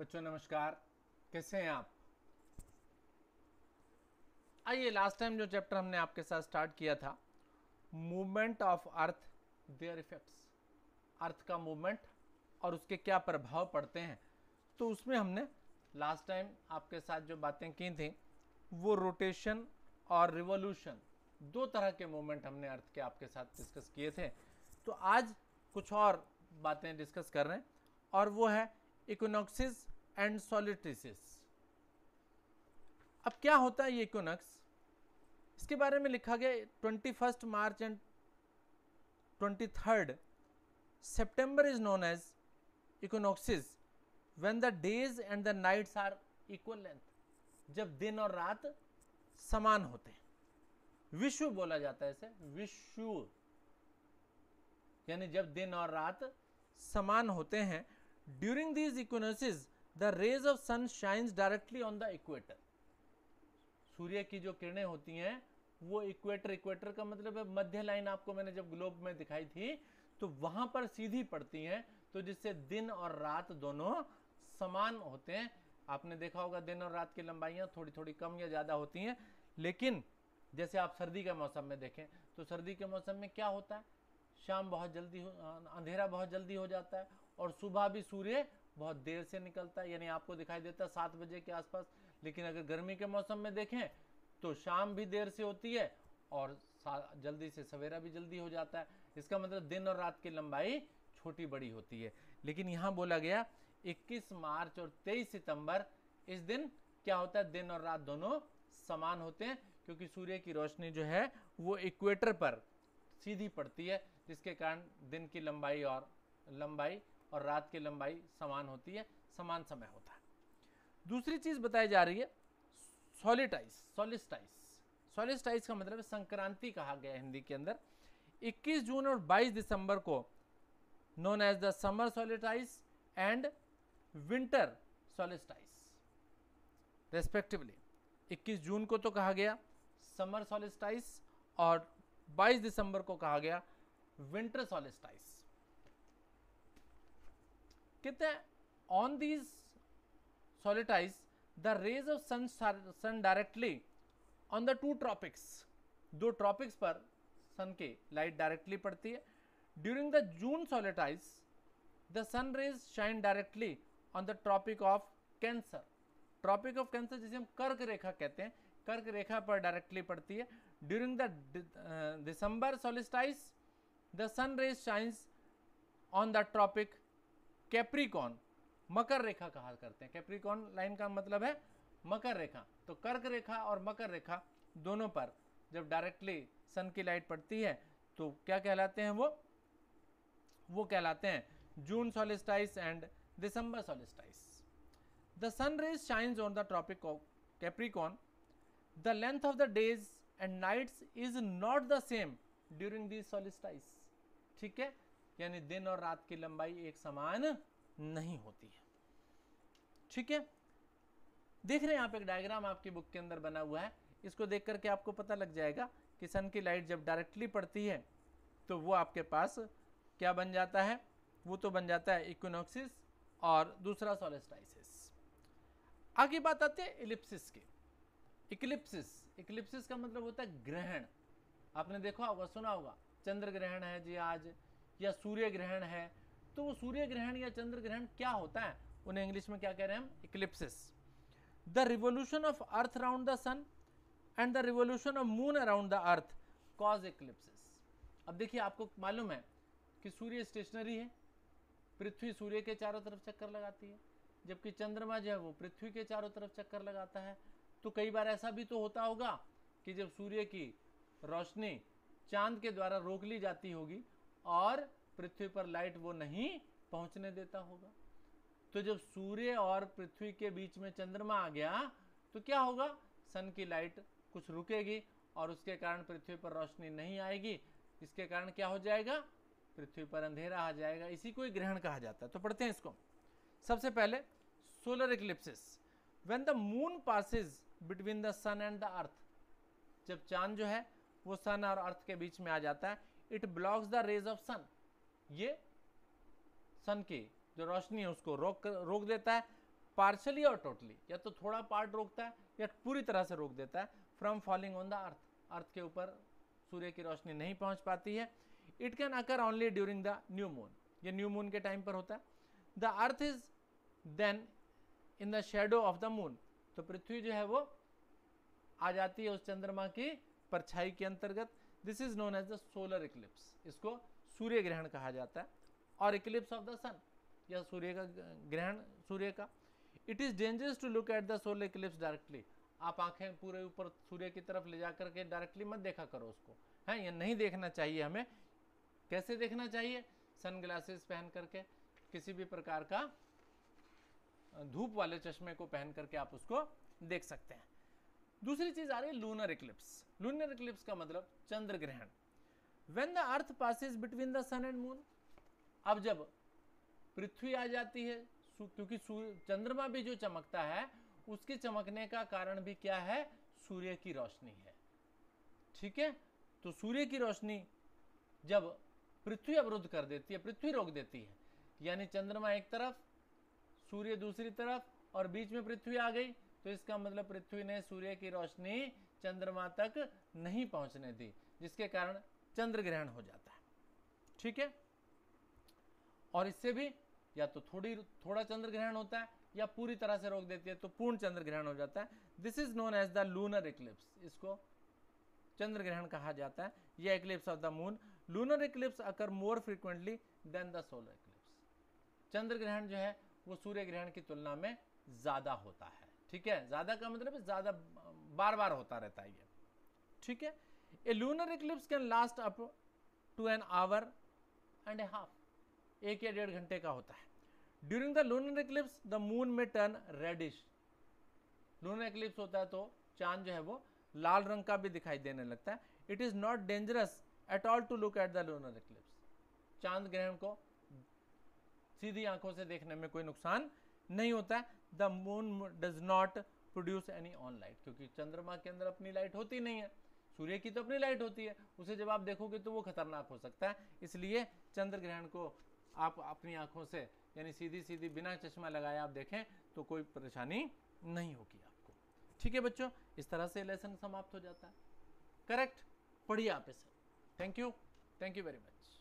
बच्चों नमस्कार, कैसे हैं आप। आइए, लास्ट टाइम जो चैप्टर हमने आपके साथ स्टार्ट किया था, movement of earth, their effects, earth का मूवमेंट और उसके क्या प्रभाव पड़ते हैं, तो उसमें हमने लास्ट टाइम आपके साथ जो बातें की थी वो रोटेशन और रिवॉल्यूशन, दो तरह के मूवमेंट हमने अर्थ के आपके साथ डिस्कस किए थे। तो आज कुछ और बातें डिस्कस कर रहे हैं और वो है इक्विनॉक्सिस एंड सोलिस्टिसिस। अब क्या होता है ये इक्विनॉक्स, इसके बारे में लिखा गया 21 मार्च एंड 23 सितंबर is known as equinoxes when the days and the nights are equal length, जब दिन और रात समान होते हैं। विश्व बोला जाता है इसे, विश्व यानी जब दिन और रात समान होते हैं। During these equinoxes the rays of sun shines directly on the equator. सूर्य की जो किरणें होती हैं वो इक्वेटर, इक्वेटर का मतलब है मध्य लाइन, आपको मैंने जब ग्लोब में दिखाई थी तो वहां पर सीधी पड़ती हैं, तो जिससे दिन और रात दोनों समान होते हैं। आपने देखा होगा दिन और रात की लंबाइयां थोड़ी थोड़ी कम या ज्यादा होती हैं, लेकिन जैसे आप सर्दी के मौसम में देखें तो सर्दी के मौसम में क्या होता है, शाम बहुत जल्दी अंधेरा बहुत जल्दी हो जाता है और सुबह भी सूर्य बहुत देर से निकलता है, यानी आपको दिखाई देता है 7 बजे के आसपास। लेकिन अगर गर्मी के मौसम में देखें तो शाम भी देर से होती है और जल्दी से सवेरा भी जल्दी हो जाता है। इसका मतलब दिन और रात की लंबाई छोटी बड़ी होती है। लेकिन यहाँ बोला गया 21 मार्च और 23 सितंबर, इस दिन क्या होता है, दिन और रात दोनों समान होते हैं, क्योंकि सूर्य की रोशनी जो है वो इक्वेटर पर सीधी पड़ती है, जिसके कारण दिन की लंबाई और रात की लंबाई समान होती है, समान समय होता है। दूसरी चीज बताई जा रही है सॉलिटाइज, सोलिस्टाइज। सोलिस्टाइज का मतलब संक्रांति कहा गया हिंदी के अंदर। 21 जून और 22 दिसंबर को known as the summer solstice and winter solstice respectively. 21 जून को तो कहा गया समर सोलिस्टाइज और 22 दिसंबर को कहा गया विंटर सोलिस्टाइज। कहते हैं on these solstice the rays of sun directly on the 2 tropics, 2 tropics पर सन की लाइट डायरेक्टली पड़ती है। During the June solstice the sun rays shine directly on the tropic of Cancer. Tropic of Cancer जिसे हम कर्क रेखा कहते हैं, कर्क रेखा पर डायरेक्टली पड़ती है। During the December solstice the sun rays shines on the tropic Capricorn, मकर रेखा कहा करते हैं। कैप्रिकॉन लाइन का मतलब है मकर रेखा। तो कर्क रेखा और मकर रेखा दोनों पर जब डायरेक्टली सन की लाइट पड़ती है तो क्या कहलाते हैं, वो कहलाते हैं June solstice and December solstice. The sun rays shines on the tropic of Capricorn, the length of the days and nights is not the same during the solstice. ठीक है, यानी दिन और रात की लंबाई एक समान नहीं होती है। ठीक है, देख रहे हैं आप एक डायग्राम आपकी बुक के अंदर बना हुआ है, इसको देख करके आपको पता लग जाएगा कि सन की लाइट जब डायरेक्टली पड़ती है तो वो आपके पास क्या बन जाता है, वो तो बन जाता है इक्विनॉक्सिस और दूसरा सोलिस्टाइसिस। आगे बात आती है इलिप्सिस की। इक्लिप्सिस, इक्लिप्सिस का मतलब होता है ग्रहण। आपने देखा होगा, सुना होगा, चंद्र ग्रहण है जी आज, या सूर्य ग्रहण है। तो वो सूर्य ग्रहण या चंद्र ग्रहण क्या होता है, उन्हें इंग्लिश में क्या कह रहे हैं हम, eclipses. The revolution of earth around the sun and the revolution of moon around the earth cause eclipses. अब देखिए, आपको मालूम है कि सूर्य स्टेशनरी है, पृथ्वी सूर्य के चारों तरफ चक्कर लगाती है, जबकि चंद्रमा जो है वो पृथ्वी के चारों तरफ चक्कर लगाता है। तो कई बार ऐसा भी तो होता होगा कि जब सूर्य की रोशनी चांद के द्वारा रोक ली जाती होगी और पृथ्वी पर लाइट वो नहीं पहुंचने देता होगा। तो जब सूर्य और पृथ्वी के बीच में चंद्रमा आ गया तो क्या होगा, सन की लाइट कुछ रुकेगी और उसके कारण पृथ्वी पर रोशनी नहीं आएगी। इसके कारण क्या हो जाएगा, पृथ्वी पर अंधेरा आ जाएगा। इसी को ग्रहण कहा जाता है। तो पढ़ते हैं इसको। सबसे पहले solar eclipses, when the moon passes between the sun and the earth, जब चांद जो है वो सन और अर्थ के बीच में आ जाता है, it blocks the rays of sun, ये सन की जो रोशनी है उसको रोक देता है पार्शली और टोटली, या तो थोड़ा पार्ट रोकता है या पूरी तरह से रोक देता है from falling on the earth, earth के ऊपर सूर्य की रोशनी नहीं पहुंच पाती है। It can occur only during the new moon, ये न्यू मून के टाइम पर होता है। The earth is then in the shadow of the moon, तो पृथ्वी जो है वो आ जाती है उस चंद्रमा की परछाई के अंतर्गत। This is known as the solar eclipse, इसको सूर्य ग्रहण कहा जाता है। और इक्लिप्स ऑफ द सन, यह सूर्य का ग्रहण सूर्य का। It is dangerous to look at the solar eclipse directly, आप आंखें पूरे ऊपर सूर्य की तरफ ले जाकर के डायरेक्टली मत देखा करो उसको, है ये नहीं देखना चाहिए हमें। कैसे देखना चाहिए? सन ग्लासेस पहन करके, किसी भी प्रकार का धूप वाले चश्मे को पहन करके आप उसको देख सकते हैं। दूसरी चीज आ रही है लूनर इक्लिप्स। लूनर इक्लिप्स का मतलब चंद्र ग्रहण। When the earth passes between the sun and moon, अब जब पृथ्वी आ जाती है, क्योंकि चंद्रमा भी जो चमकता है उसके चमकने का कारण भी क्या है? सूर्य की रोशनी है, ठीक है। तो सूर्य की रोशनी जब पृथ्वी अवरुद्ध कर देती है, पृथ्वी रोक देती है, यानी चंद्रमा एक तरफ सूर्य दूसरी तरफ और बीच में पृथ्वी आ गई, तो इसका मतलब पृथ्वी ने सूर्य की रोशनी चंद्रमा तक नहीं पहुंचने दी, जिसके कारण चंद्र ग्रहण हो जाता है, ठीक है। और इससे भी या तो थोड़ा चंद्र ग्रहण होता है या पूरी तरह से रोक देती है तो पूर्ण चंद्र ग्रहण हो जाता है। This is known as the lunar eclipse, इसको चंद्र ग्रहण कहा जाता है। यह eclipse of the moon. Lunar eclipse occur more frequently than the solar eclipse. चंद्र ग्रहण जो है वो सूर्य ग्रहण की तुलना में ज्यादा होता है, ठीक है। ज्यादा का मतलब ज्यादा बार बार होता रहता है ये, ठीक है। A lunar eclipse can last up to an hour and a half, 1 या 1.5 घंटे का होता है। During the lunar eclipse the moon में टर्न रेडिश। लूनर इक्लिप्स होता है तो चांद जो है वो लाल रंग का भी दिखाई देने लगता है। It is not dangerous at all to look at the lunar eclipse. चांद ग्रहण को सीधी आंखों से देखने में कोई नुकसान नहीं होता है। The moon does not produce any on light, क्योंकि चंद्रमा के अंदर अपनी लाइट होती नहीं है, सूर्य की तो अपनी लाइट होती है, उसे जब आप देखोगे तो वो खतरनाक हो सकता है। इसलिए चंद्र ग्रहण को आप अपनी आंखों से यानी सीधी सीधी बिना चश्मा लगाए आप देखें तो कोई परेशानी नहीं होगी आपको, ठीक है बच्चों। इस तरह से लेसन समाप्त हो जाता है। करेक्ट, पढ़िए आप इसे। Thank you very much.